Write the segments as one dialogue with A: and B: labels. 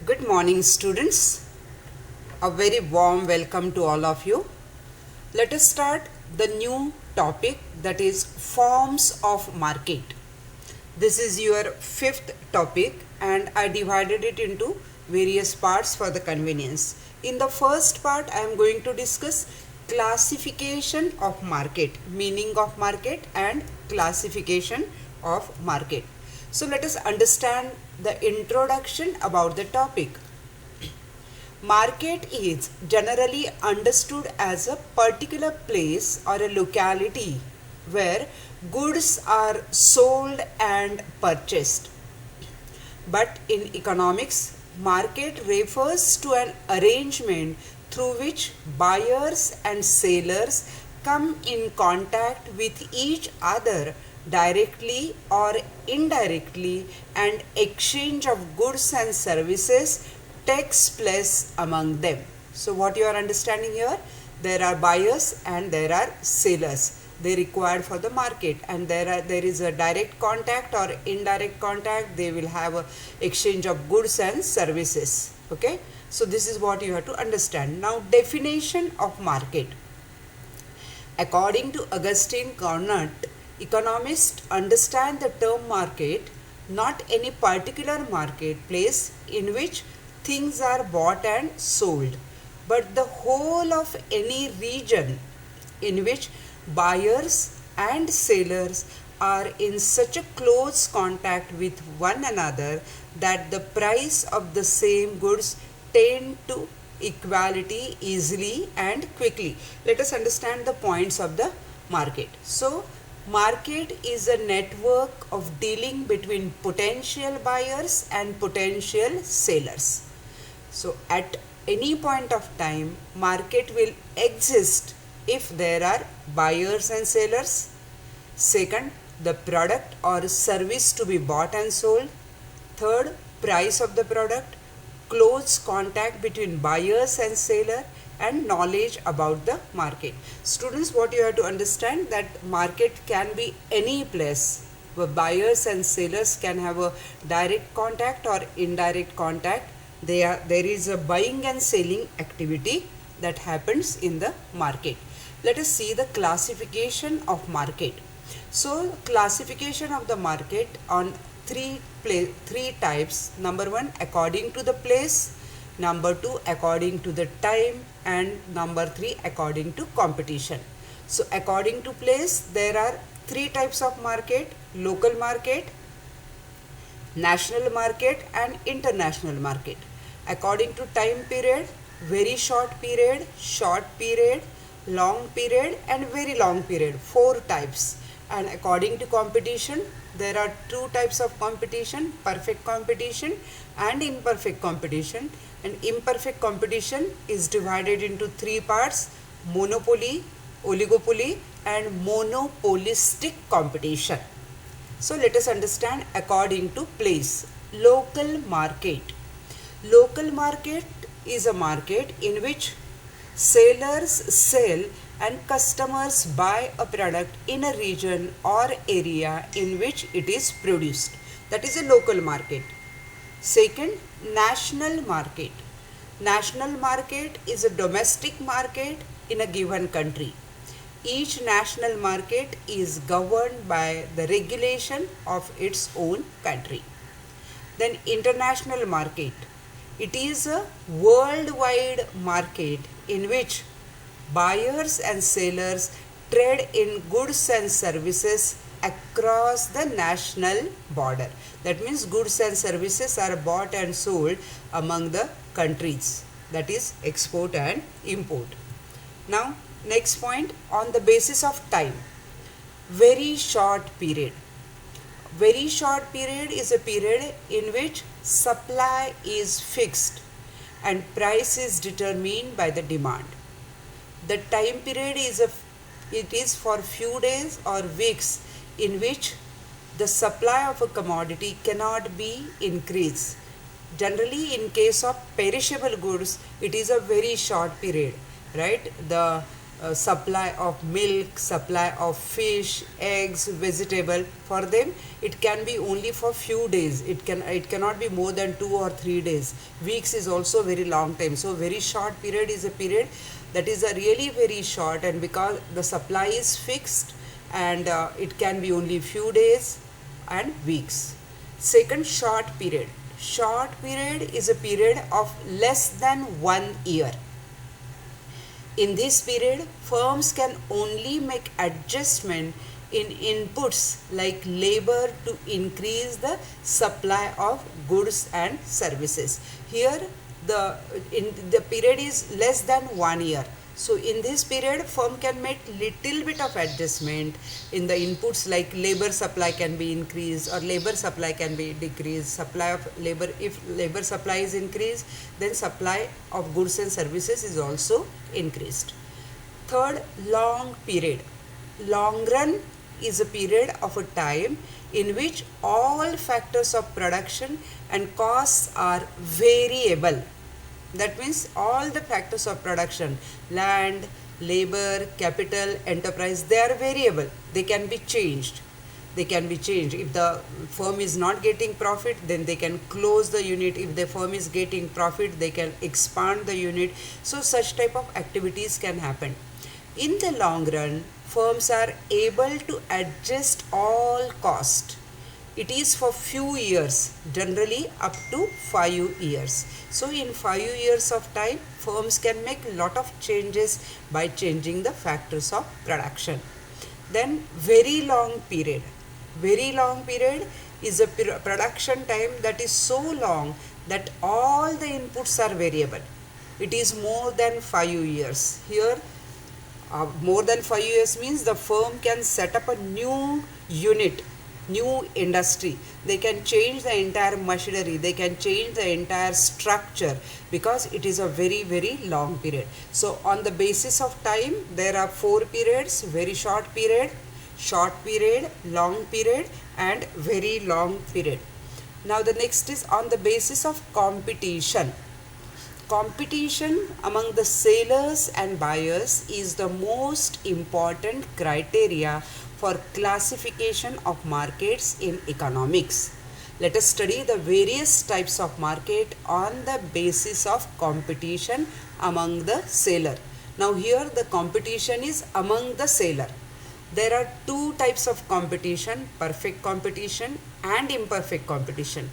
A: Good morning, students. A very warm welcome to all of you. Let us start the new topic, that is forms of market. This is your fifth topic and I divided it into various parts for the convenience. In the first part, I am going to discuss classification of market, meaning of market and classification of market. So let us understand the introduction about the topic. Market is generally understood as a particular place or a locality where goods are sold and purchased. But in economics, market refers to an arrangement through which buyers and sellers come in contact with each other directly or indirectly, and exchange of goods and services takes place among them. So what you are understanding here, there are buyers and there are sellers. They required for the market, and there is a direct contact or indirect contact. They will have a exchange of goods and services. Okay, so this is what you have to understand. Now, definition of market. According to Augustine Carnot, economists understand the term market not any particular marketplace in which things are bought and sold, but the whole of any region in which buyers and sellers are in such a close contact with one another that the price of the same goods tend to equality easily and quickly. Let us understand the points of the market. So, market is a network of dealing between potential buyers and potential sellers. So, at any point of time, market will exist if there are buyers and sellers. Second, the product or service to be bought and sold. Third, price of the product. Close contact between buyers and seller, and knowledge about the market. Students, what you have to understand, that market can be any place where buyers and sellers can have a direct contact or indirect contact. There is a buying and selling activity that happens in the market. Let us see the classification of market. So, classification of the market on three types. Number one, according to the place. Number two, according to the time. And number three, according to competition. So, according to place, there are three types of market: local market, national market, and international market. According to time period, very short period, long period, and very long period. Four types. And according to competition, there are two types of competition: perfect competition and imperfect competition. And imperfect competition is divided into three parts: monopoly, oligopoly, and monopolistic competition. So let us understand according to place. Local market. Local market is a market in which sellers sell and customers buy a product in a region or area in which it is produced. That is a local market. Second, national market. National market is a domestic market in a given country. Each national market is governed by the regulation of its own country. Then international market. It is a worldwide market in which buyers and sellers trade in goods and services across the national border. That means goods and services are bought and sold among the countries, that is export and import. Now, next point, on the basis of time. Very short period. Very short period is a period in which supply is fixed and price is determined by the demand. The time period is for few days or weeks in which the supply of a commodity cannot be increased. Generally, in case of perishable goods, it is a very short period, right? The supply of milk, supply of fish, eggs, vegetable. For them it can be only for few days. It cannot be more than 2 or 3 days. Weeks is also very long time. So very short period is a period that is a really very short, and because the supply is fixed, and it can be only few days and weeks. Second, short period. Short period is a period of less than 1 year. In this period, firms can only make adjustment in inputs like labor to increase the supply of goods and services. Here, the period is less than 1 year. So in this period, firm can make little bit of adjustment in the inputs like labor supply can be increased or labor supply can be decreased. Supply of labor, if labor supply is increased, then supply of goods and services is also increased. Third, long period. Long run is a period of a time in which all factors of production and costs are variable. That means all the factors of production, land, labor, capital, enterprise, they are variable. They can be changed. They can be changed. If the firm is not getting profit, then they can close the unit. If the firm is getting profit, they can expand the unit. So such type of activities can happen. In the long run, firms are able to adjust all cost. It is for few years, generally up to 5 years. So in 5 years of time, firms can make a lot of changes by changing the factors of production. Then very long period. Very long period is a production time that is so long that all the inputs are variable. It is more than 5 years. Here, more than 5 years means the firm can set up a new unit, new industry. They can change the entire machinery, they can change the entire structure, because it is a very very long period. So on the basis of time, there are 4 periods: very short period, long period, and very long period. Now the next is on the basis of competition. Competition among the sellers and buyers is the most important criteria for classification of markets in economics. Let us study the various types of market on the basis of competition among the seller. Now here the competition is among the seller. There are 2 types of competition: perfect competition and imperfect competition.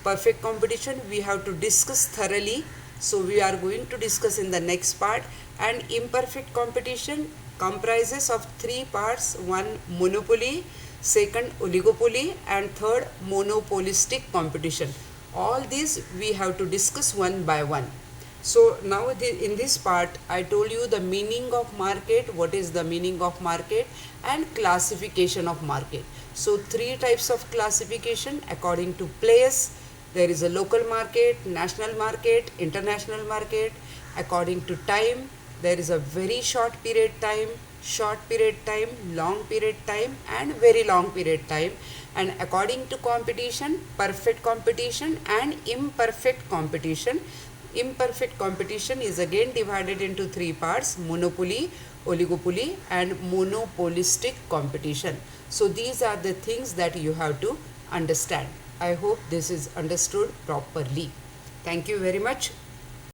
A: Perfect competition we have to discuss thoroughly, so we are going to discuss in the next part. And imperfect competition comprises of 3 parts: 1 monopoly, second oligopoly, and third monopolistic competition. All these we have to discuss one by one. So now in this part I told you the meaning of market, what is the meaning of market, and classification of market. So 3 types of classification according to place. There is a local market, national market, international market. According to time, there is a very short period time, long period time, and very long period time. And according to competition, perfect competition and imperfect competition. Imperfect competition is again divided into 3 parts: monopoly, oligopoly, and monopolistic competition. So these are the things that you have to understand. I hope this is understood properly. Thank you very much.